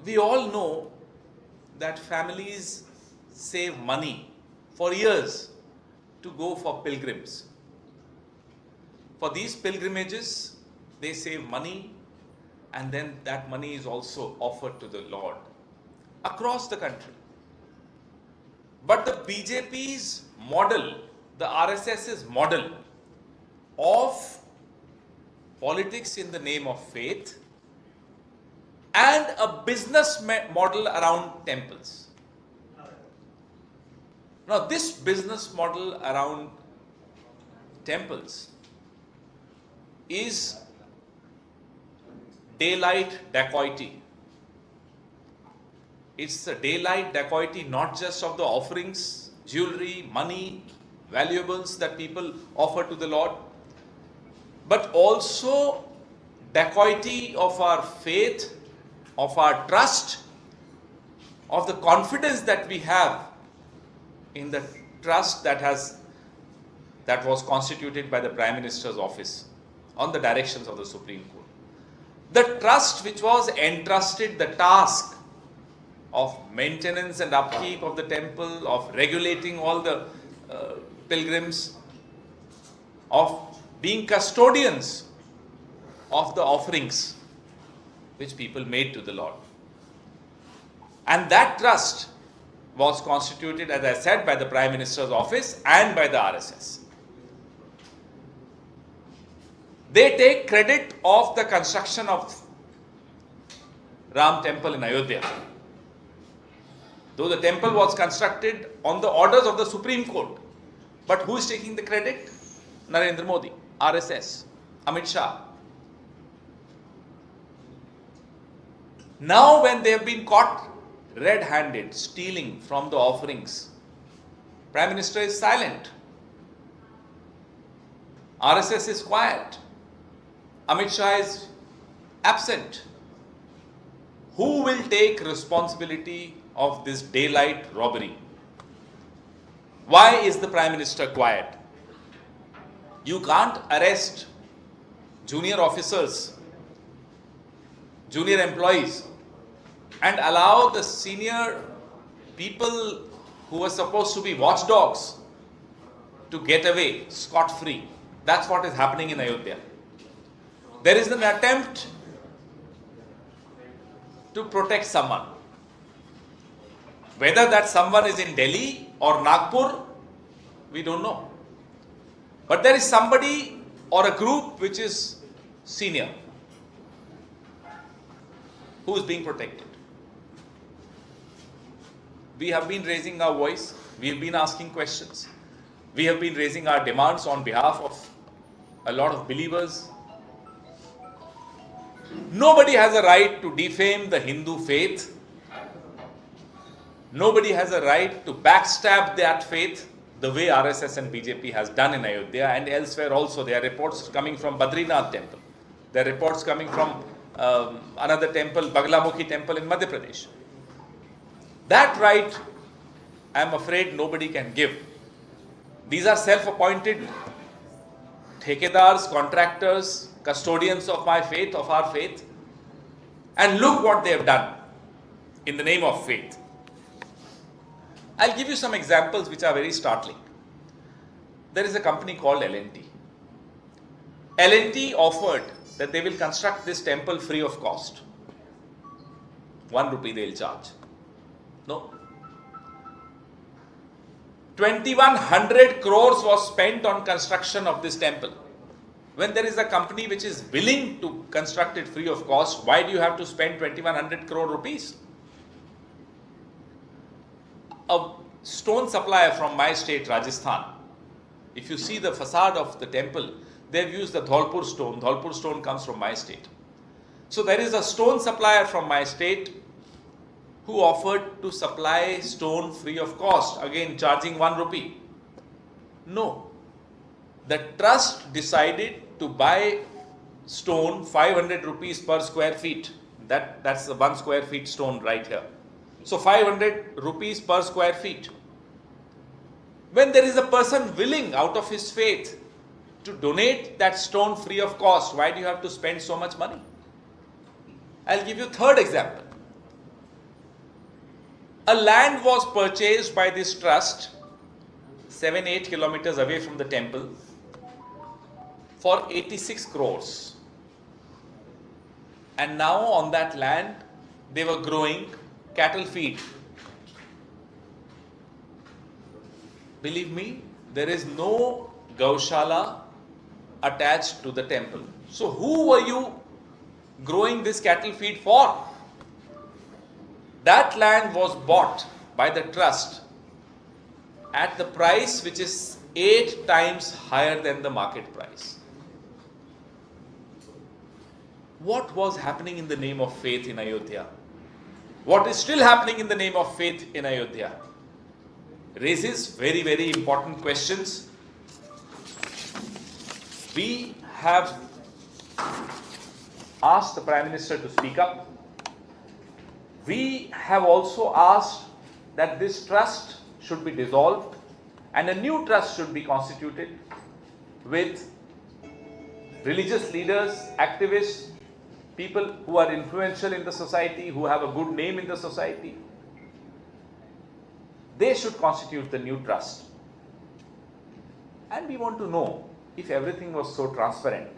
We all know that families save money for years to go for pilgrims. For these pilgrimages, they save money, and then that money is also offered to the Lord across the country. But the BJP's model, the RSS's model of politics in the name of faith and a business model around temples. Now, this business model around temples is daylight dacoity. It's a daylight dacoity not just of the offerings, jewelry, money, valuables that people offer to the Lord, but also dacoity of our faith, of our trust, of the confidence that we have in the trust that was constituted by the Prime Minister's office on the directions of the Supreme Court. The trust which was entrusted the task of maintenance and upkeep of the temple, of regulating all the pilgrims, of being custodians of the offerings which people made to the Lord. And that trust was constituted, as I said, by the Prime Minister's office and by the RSS. They take credit of the construction of Ram temple in Ayodhya. Though the temple was constructed on the orders of the Supreme Court. But who is taking the credit? Narendra Modi, RSS, Amit Shah. Now when they have been caught red-handed stealing from the offerings, Prime Minister is silent. RSS is quiet. Amit Shah is absent. Who will take responsibility of this daylight robbery? Why is the Prime Minister quiet? You can't arrest junior officers, junior employees, and allow the senior people who were supposed to be watchdogs to get away scot-free. That's what is happening in Ayodhya. There is an attempt to protect someone. Whether that someone is in Delhi or Nagpur, we don't know. But there is somebody or a group which is senior who is being protected. We have been raising our voice, we have been asking questions, we have been raising our demands on behalf of a lot of believers. Nobody has a right to defame the Hindu faith. Nobody has a right to backstab that faith the way RSS and BJP has done in Ayodhya and elsewhere also. There are reports coming from Badrinath temple. There are reports coming from another temple, Baglamukhi temple in Madhya Pradesh. That right, I am afraid nobody can give. These are self-appointed thekedars, contractors, custodians of my faith, of our faith. And look what they have done in the name of faith. I'll give you some examples which are very startling. There is a company called L&T. L&T offered that they will construct this temple free of cost. 1 rupee they'll charge. No. 2100 crores was spent on construction of this temple. When there is a company which is willing to construct it free of cost, why do you have to spend 2100 crore rupees? A stone supplier from my state, Rajasthan, if you see the facade of the temple, they've used the Dholpur stone. Dholpur stone comes from my state. So there is a stone supplier from my state who offered to supply stone free of cost, again charging 1 rupee. No. The trust decided to buy stone 500 rupees per square feet. That's the 1 square feet stone right here. So 500 rupees per square feet. When there is a person willing out of his faith to donate that stone free of cost, why do you have to spend so much money? I'll give you a third example. A land was purchased by this trust 7-8 kilometers away from the temple for 86 crores. And now on that land they were growing cattle feed. Believe me, there is no Gaushala attached to the temple. So who were you growing this cattle feed for? That land was bought by the trust at the price which is 8 times higher than the market price. What was happening in the name of faith in Ayodhya? What is still happening in the name of faith in Ayodhya? Raises very, very important questions. We have asked the Prime Minister to speak up. We have also asked that this trust should be dissolved and a new trust should be constituted with religious leaders, activists, people who are influential in the society, who have a good name in the society. They should constitute the new trust. And we want to know, if everything was so transparent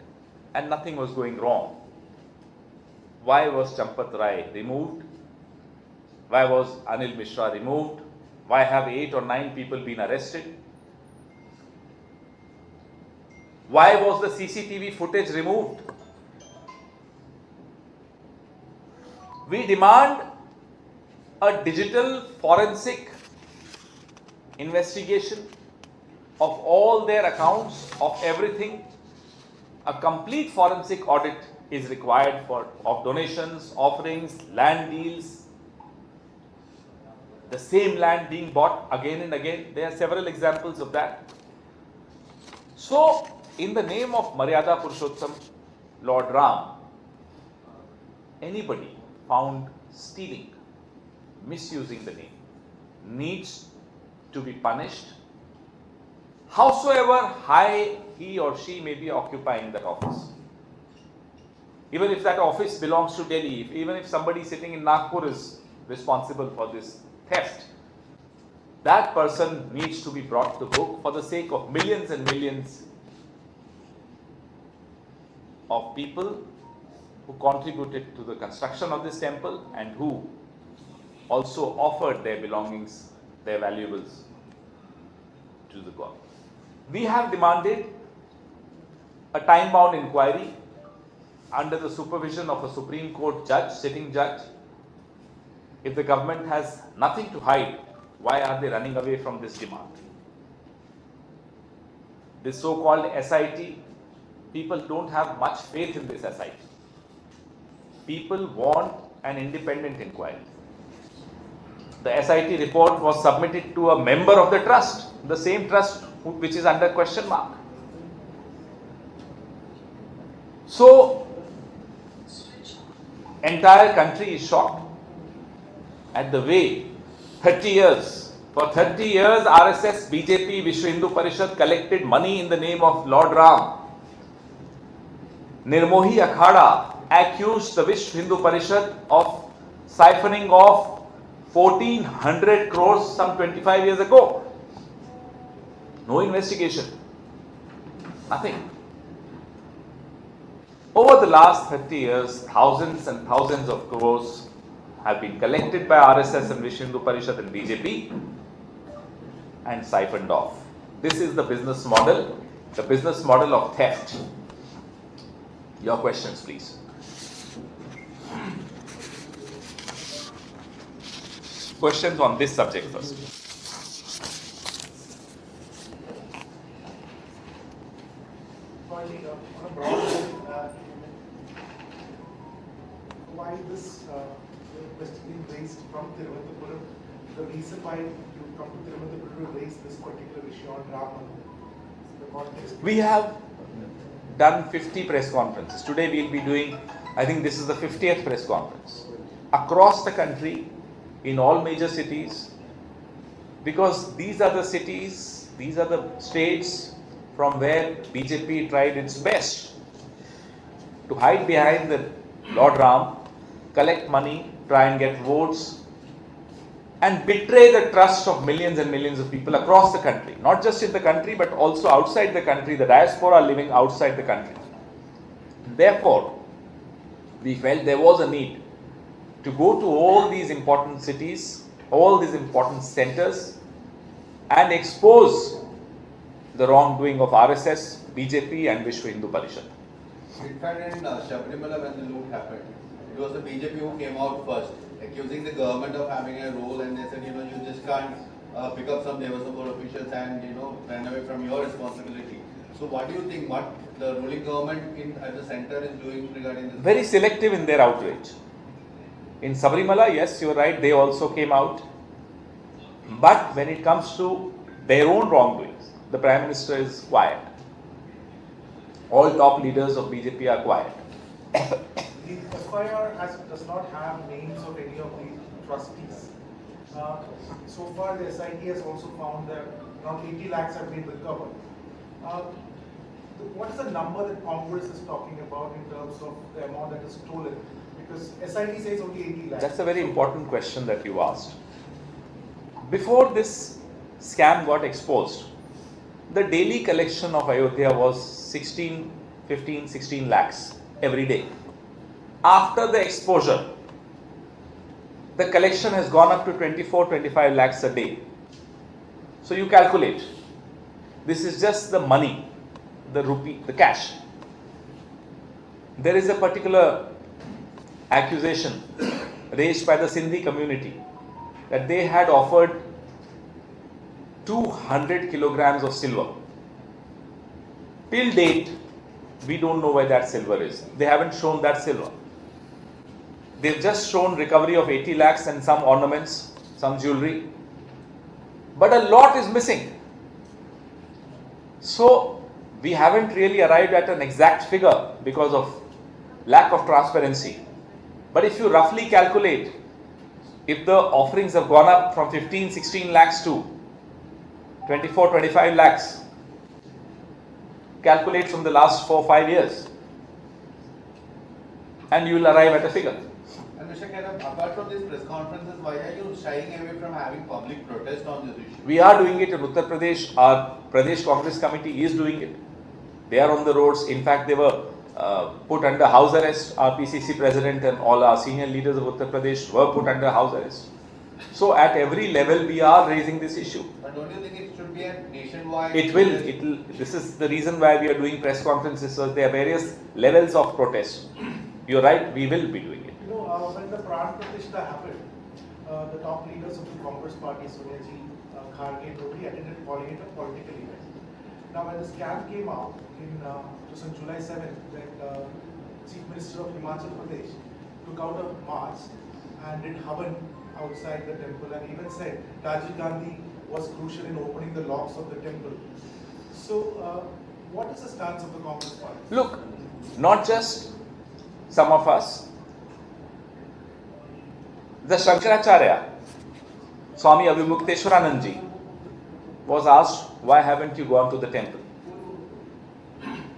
and nothing was going wrong, why was Champat Rai removed? Why was Anil Mishra removed? Why have 8 or 9 people been arrested? Why was the CCTV footage removed? We demand a digital forensic investigation of all their accounts, of everything. A complete forensic audit is required of donations, offerings, land deals, the same land being bought again and again. There are several examples of that. So, in the name of Maryada Purushottam, Lord Ram, anybody found stealing, misusing the name, needs to be punished, howsoever high he or she may be occupying that office. Even if that office belongs to Delhi, even if somebody sitting in Nagpur is responsible for this theft, that person needs to be brought to book for the sake of millions and millions of people who contributed to the construction of this temple and who also offered their belongings, their valuables to the god. We have demanded a time-bound inquiry under the supervision of a Supreme Court judge, sitting judge. If the government has nothing to hide, why are they running away from this demand? This so-called SIT, people don't have much faith in this SIT. People want an independent inquiry. The SIT report was submitted to a member of the trust, the same trust which is under question mark. So, entire country is shocked at the way 30 years, for 30 years RSS, BJP, Vishwa Hindu Parishad collected money in the name of Lord Ram. Nirmohi Akhada accused the Vishwa Hindu Parishad of siphoning off 1400 crores some 25 years ago. No investigation. Nothing. Over the last 30 years, thousands and thousands of crores have been collected by RSS and Vishwa Hindu Parishad and BJP and siphoned off. This is the business model of theft. Your questions, please. Questions on this subject first. On a broad level, why this question being raised from Tirunelveli? The reason why you come to Tirunelveli to raise this particular issue on Ram Mandir, the context. We have done 50 press conferences. Today we will be doing, I think this is the 50th press conference. Across the country, in all major cities, because these are the cities, these are the states from where BJP tried its best to hide behind the Lord Ram, collect money, try and get votes, and betray the trust of millions and millions of people across the country, not just in the country but also outside the country, the diaspora living outside the country. Therefore, we felt there was a need to go to all these important cities, all these important centers, and expose the wrongdoing of RSS, BJP and Vishwa Hindu Parishad. In fact, in Shabarimala, when the loot happened, it was the BJP who came out first, accusing the government of having a role, and they said, you just can't pick up some Devasam officials and, run away from your responsibility. So what do you think, what the ruling government at the center is doing regarding this? Very selective in their outrage. In Sabarimala, yes, you're right, they also came out. But when it comes to their own wrongdoings, the Prime Minister is quiet. All top leaders of BJP are quiet. The FIR does not have names of any of the trustees. So far, the SIT has also found that around 80 lakhs have been recovered. What is the number that Congress is talking about in terms of the amount that is stolen? Because SIT says only 80 lakhs. That's a very important question that you asked. Before this scam got exposed, the daily collection of Ayodhya was 16 lakhs every day. After the exposure, the collection has gone up to 24-25 lakhs a day. So you calculate, this is just the money, the rupee, the cash. There is a particular accusation raised by the Sindhi community that they had offered 200 kilograms of silver. Till date, we don't know where that silver is. They haven't shown that silver. They've just shown recovery of 80 lakhs and some ornaments, some jewelry. But a lot is missing. So, we haven't really arrived at an exact figure because of lack of transparency. But if you roughly calculate, if the offerings have gone up from 15-16 lakhs to 24-25 lakhs, calculate from the last 4-5 years and you will arrive at a figure. And Mr. Khera, apart from these press conferences, why are you shying away from having public protest on this issue? We are doing it in Uttar Pradesh. Our Pradesh Congress Committee is doing it. They are on the roads. In fact, they were put under house arrest. Our PCC president and all our senior leaders of Uttar Pradesh were put under house arrest. So at every level we are raising this issue. But don't you think it should be a nationwide? It will. This is the reason why we are doing press conferences. So there are various levels of protest. You're right. We will be doing it. When the Pran Pratishtha happened, the top leaders of the Congress party, Sonia Ji, Kharge, nobody attended calling it a political event. Now, when the scam came out it was on July 7th, that Chief Minister of Himachal Pradesh took out a march and did havan outside the temple and even said Rajiv Gandhi was crucial in opening the locks of the temple. So, what is the stance of the Congress party? Look, not just some of us. The Shankaracharya, Swami Avimukteswaranand ji, was asked, why haven't you gone to the temple?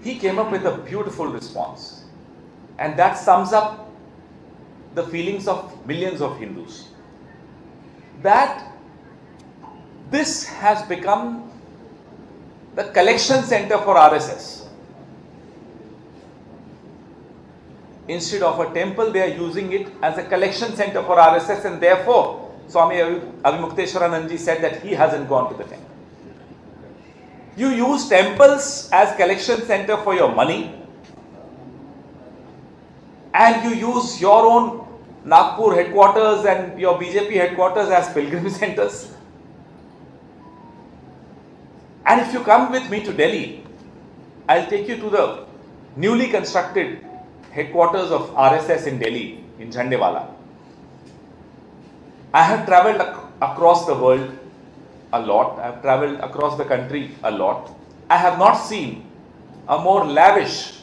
He came up with a beautiful response. And that sums up the feelings of millions of Hindus. That this has become the collection center for RSS. Instead of a temple, they are using it as a collection center for RSS, and therefore Swami Avimukteswaranand ji said that he hasn't gone to the temple. You use temples as collection center for your money, and you use your own Nagpur headquarters and your BJP headquarters as pilgrim centers. And if you come with me to Delhi, I'll take you to the newly constructed headquarters of RSS in Delhi, in Jhandewala. I have travelled across the world a lot. I have travelled across the country a lot. I have not seen a more lavish,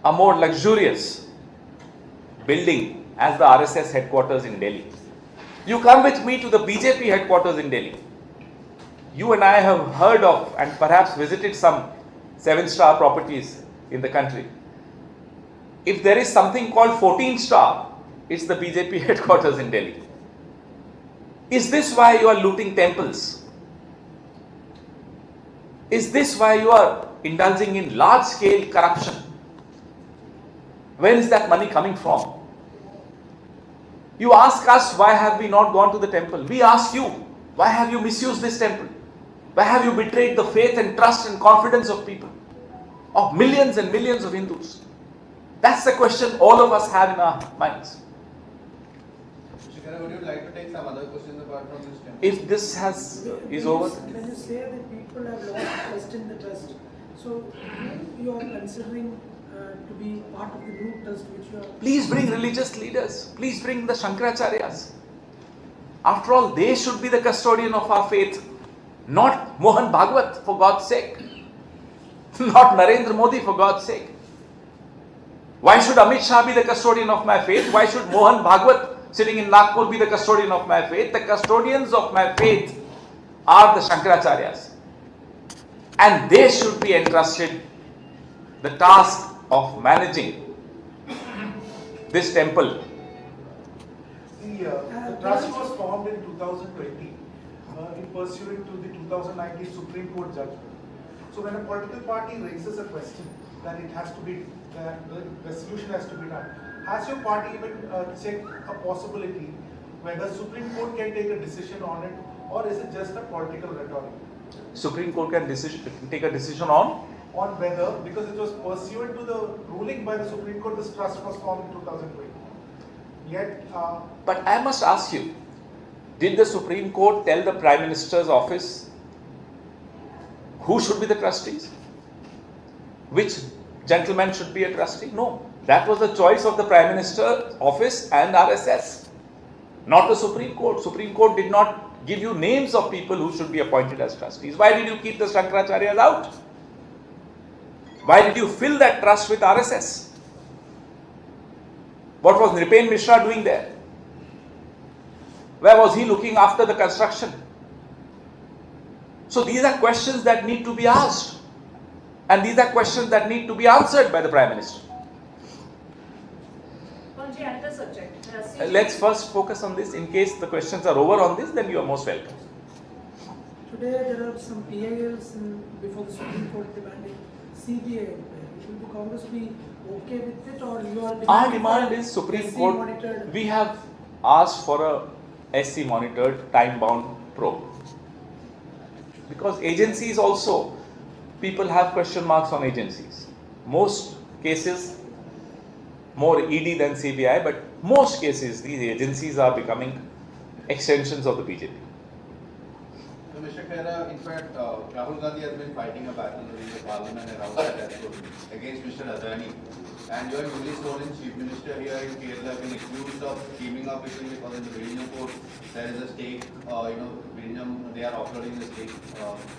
a more luxurious building as the RSS headquarters in Delhi. You come with me to the BJP headquarters in Delhi. You and I have heard of and perhaps visited some 7-star properties in the country. If there is something called 14-star, it's the BJP headquarters in Delhi. Is this why you are looting temples? Is this why you are indulging in large-scale corruption? Where is that money coming from? You ask us, why have we not gone to the temple? We ask you, why have you misused this temple? Why have you betrayed the faith and trust and confidence of people? Of millions and millions of Hindus? That's the question all of us have in our minds. Khera, would you like to take some other questions apart from this temple? If this is over, When you say that people have lost trust in the trust, so you are considering to be part of the new trust which you are. please bring religious leaders. Please bring the Shankaracharyas. After all, they should be the custodian of our faith. Not Mohan Bhagwat, for God's sake. Not Narendra Modi, for God's sake. Why should Amit Shah be the custodian of my faith? Why should Mohan Bhagwat sitting in Nagpur be the custodian of my faith? The custodians of my faith are the Shankaracharyas. And they should be entrusted the task of managing this temple. The trust was formed in 2020 in pursuant to the 2019 Supreme Court judgment. So when a political party raises a question that it has to be, that the resolution has to be done, has your party even checked a possibility whether Supreme Court can take a decision on it, or is it just a political rhetoric? Supreme Court can take a decision on? On whether, because it was pursuant to the ruling by the Supreme Court, this trust was formed in 2020. Yet, But I must ask you, did the Supreme Court tell the Prime Minister's office who should be the trustees? Which gentleman should be a trustee? No. That was the choice of the Prime Minister's office and RSS, not the Supreme Court. Supreme Court did not give you names of people who should be appointed as trustees. Why did you keep the Shankaracharyas out? Why did you fill that trust with RSS? What was Nripen Mishra doing there? Where was he looking after the construction? So these are questions that need to be asked. And these are questions that need to be answered by the Prime Minister. Another subject. Let's first focus on this. In case the questions are over on this, then you are most welcome. Today there are some PILs before the Supreme Court demanding CBI inquiry. Will the Congress be okay with it, or you are demanding? Our demand is Supreme SC Court. monitored? We have asked for a SC monitored time-bound probe. Because agencies also, people have question marks on agencies. Most cases, more ED than CBI, but most cases these agencies are becoming extensions of the BJP. So, Mr. Khera, in fact, Rahul Gandhi has been fighting a battle in the parliament and outside as well against Mr. Rathee. And your newly sworn in Chief Minister here in Kerala have been accused of teaming up with him because in the Vizhinjam port there is a stake, Vizhinjam, they are offloading the stake,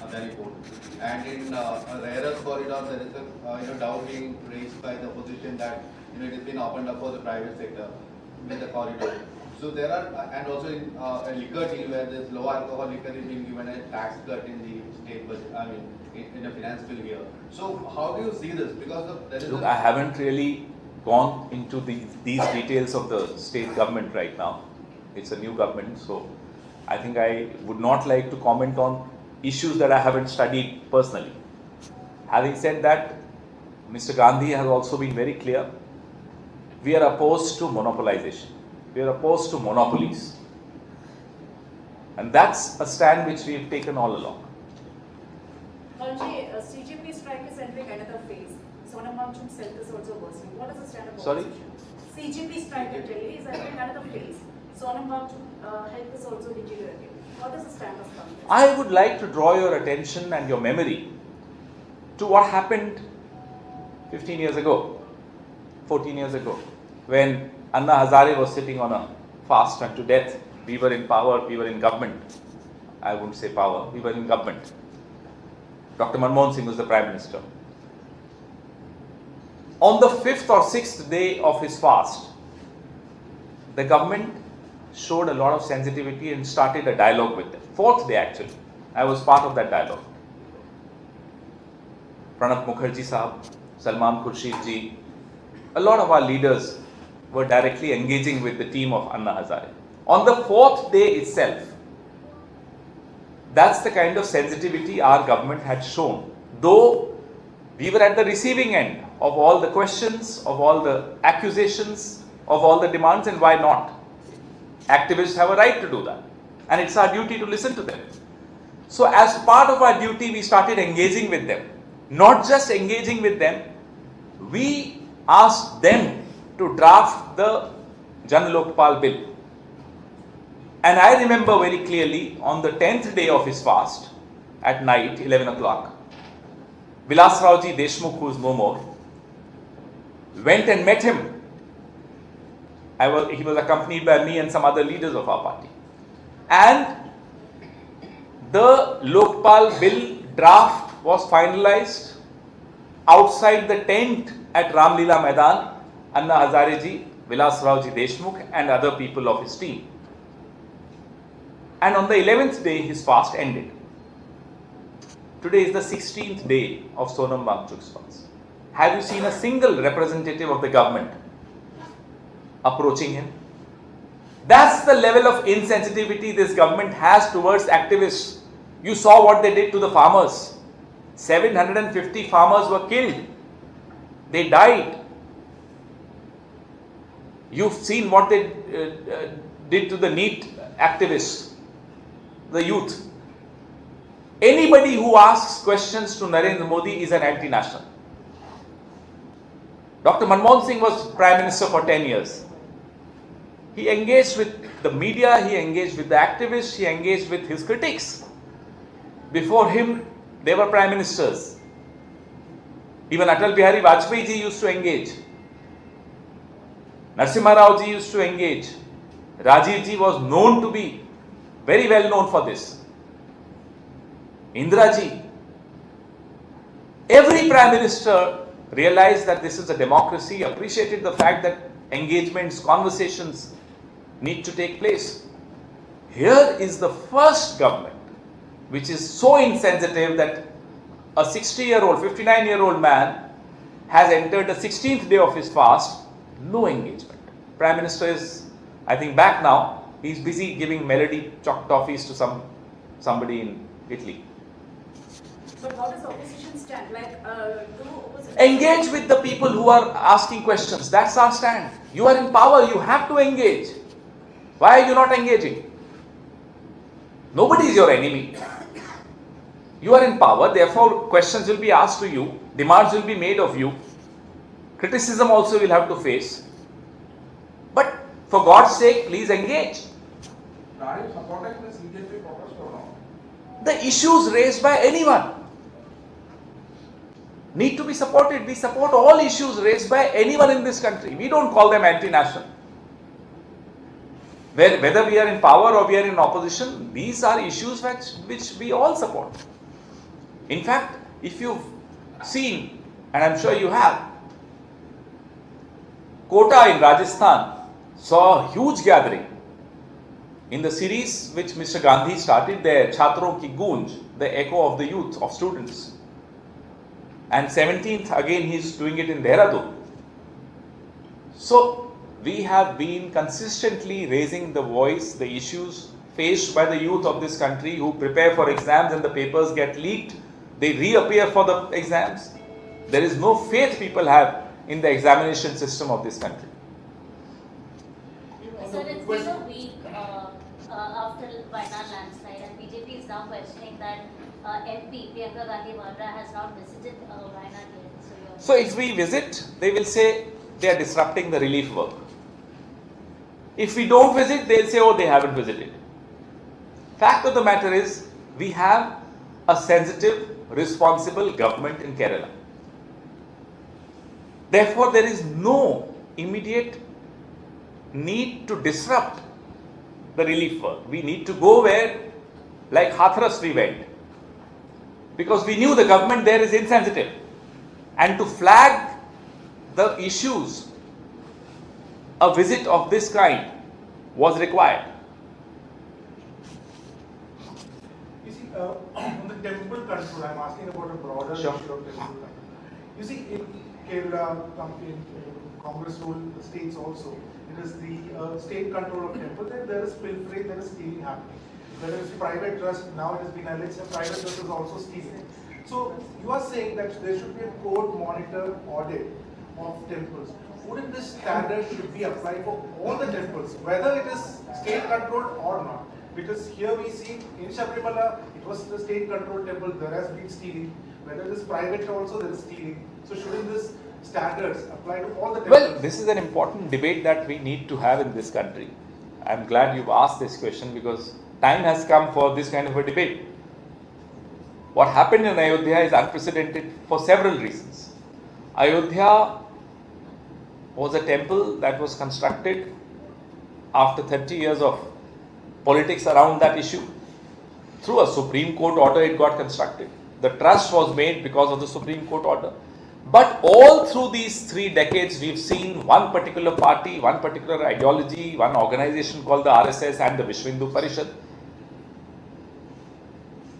Adani port. And in a rare earth corridor there is a doubt being raised by the opposition that it has been opened up for the private sector with the corridor. So there are, and also in a liquor deal where this low alcohol liquor is being given a tax cut in the state budget, in a finance bill here. So how do you see this? Because there is Look, I haven't really gone into these details of the state government right now. It's a new government, so I think I would not like to comment on issues that I haven't studied personally. Having said that, Mr. Gandhi has also been very clear. We are opposed to monopolization. We are opposed to monopolies. And that's a stand which we have taken all along. CGP strike is entering another phase. Sonam Wangchuk's health is also worsening. What is the stand of Sorry? opposition? CGP strike in Delhi is entering another phase. Sonam Wangchuk's health is also deteriorating. What is the stand of Congress? I would like to draw your attention and your memory to what happened 15 years ago, 14 years ago, when Anna Hazare was sitting on a fast unto death. We were in power, we were in government. I wouldn't say power, we were in government. Dr. Manmohan Singh was the Prime Minister. On the 5th or 6th day of his fast, the government showed a lot of sensitivity and started a dialogue with them. 4th day actually. I was part of that dialogue. Pranab Mukherjee Sahab, Salman Khurshid ji, a lot of our leaders were directly engaging with the team of Anna Hazare. On the 4th day itself, That's the kind of sensitivity our government had shown. Though we were at the receiving end of all the questions, of all the accusations, of all the demands, and why not? Activists have a right to do that. And it's our duty to listen to them. So as part of our duty, we started engaging with them. Not just engaging with them, we asked them to draft the Jan Lokpal bill. And I remember very clearly on the 10th day of his fast, at night, 11 o'clock, Vilas Rauji Deshmukh, who is no more, went and met him. He was accompanied by me and some other leaders of our party. And the Lokpal bill draft was finalized outside the tent at Ramlila Maidan, Anna Hazareji, Vilas Rauji Deshmukh and other people of his team. And on the 11th day, his fast ended. Today is the 16th day of Sonam Wangchuk's fast. Have you seen a single representative of the government approaching him? That's the level of insensitivity this government has towards activists. You saw what they did to the farmers. 750 farmers were killed. They died. You've seen what they did to the NEET activists, the youth. Anybody who asks questions to Narendra Modi is an anti-national. Dr. Manmohan Singh was Prime Minister for 10 years. He engaged with the media, he engaged with the activists, he engaged with his critics. Before him, they were Prime Ministers. Even Atal Bihari Vajpayee ji used to engage. Narasimha Rao ji used to engage. Rajiv ji was known to be very well known for this. Indira ji. Every Prime Minister realized that this is a democracy, appreciated the fact that engagements, conversations need to take place. Here is the first government which is so insensitive that a 60-year-old, 59-year-old man has entered the 16th day of his fast, no engagement. Prime Minister is, I think, back now. He's busy giving melody toffees to somebody in Italy. But how does the opposition stand? Like, Engage with the people who are asking questions. That's our stand. You are in power. You have to engage. Why are you not engaging? Nobody is your enemy. You are in power. Therefore, questions will be asked to you. Demands will be made of you. Criticism also will have to face. But for God's sake, please engage. Are you supporting this BJP protest or not? The issues raised by anyone need to be supported. We support all issues raised by anyone in this country. We don't call them anti-national. Whether we are in power or we are in opposition, these are issues which we all support. In fact, if you've seen, and I'm sure you have, Kota in Rajasthan saw a huge gathering in the series which Mr. Gandhi started there, Chhatron Ki Goonj, the echo of the youth, of students. And 17th, again, he's doing it in Dehradun. So, we have been consistently raising the voice, the issues faced by the youth of this country who prepare for exams and the papers get leaked. They reappear for the exams. There is no faith people have in the examination system of this country. Sir, it's been a week after Wayanad landslide, and BJP is now questioning that MP Priyanka Gandhi Vadra has not visited Wayanad yet. So if we visit, they will say they are disrupting the relief work. If we don't visit, they'll say, oh, they haven't visited. Fact of the matter is, we have a sensitive, responsible government in Kerala. Therefore, there is no immediate need to disrupt the relief work. We need to go where, like Hathras we went, because we knew the government there is insensitive. And to flag the issues, a visit of this kind was required. You see, on the temple control, I'm asking about a broader Sure. issue of temple control. You see, in Kerala, in Congress rule states also, it is the state control of temple, and there is pilfering, there is stealing happening. whether it's private trust, now it has been alleged that private trust is also stealing. So you are saying that there should be a court monitor audit of temples. Wouldn't this standard should be applied for all the temples, whether it is state controlled or not? Because here we see in Sabrimala, it was the state controlled temple, there has been stealing. Whether it is private also, there is stealing. So shouldn't this standards apply to all the temples? Well, this is an important debate that we need to have in this country. I'm glad you've asked this question because time has come for this kind of a debate. What happened in Ayodhya is unprecedented for several reasons. Ayodhya was a temple that was constructed after 30 years of politics around that issue. Through a Supreme Court order, it got constructed. The trust was made because of the Supreme Court order. But all through these 3 decades, we've seen one particular party, one particular ideology, one organization called the RSS and the Vishwa Hindu Parishad,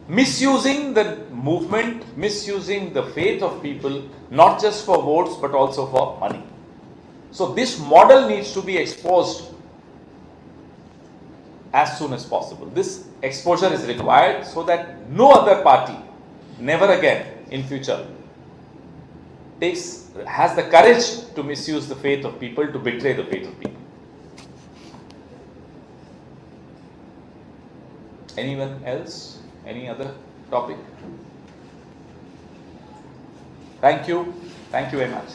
misusing the movement, misusing the faith of people, not just for votes but also for money. So this model needs to be exposed as soon as possible. This exposure is required so that no other party, never again in future, has the courage to misuse the faith of people, to betray the faith of people. Anyone else? Any other topic? Thank you. Thank you very much.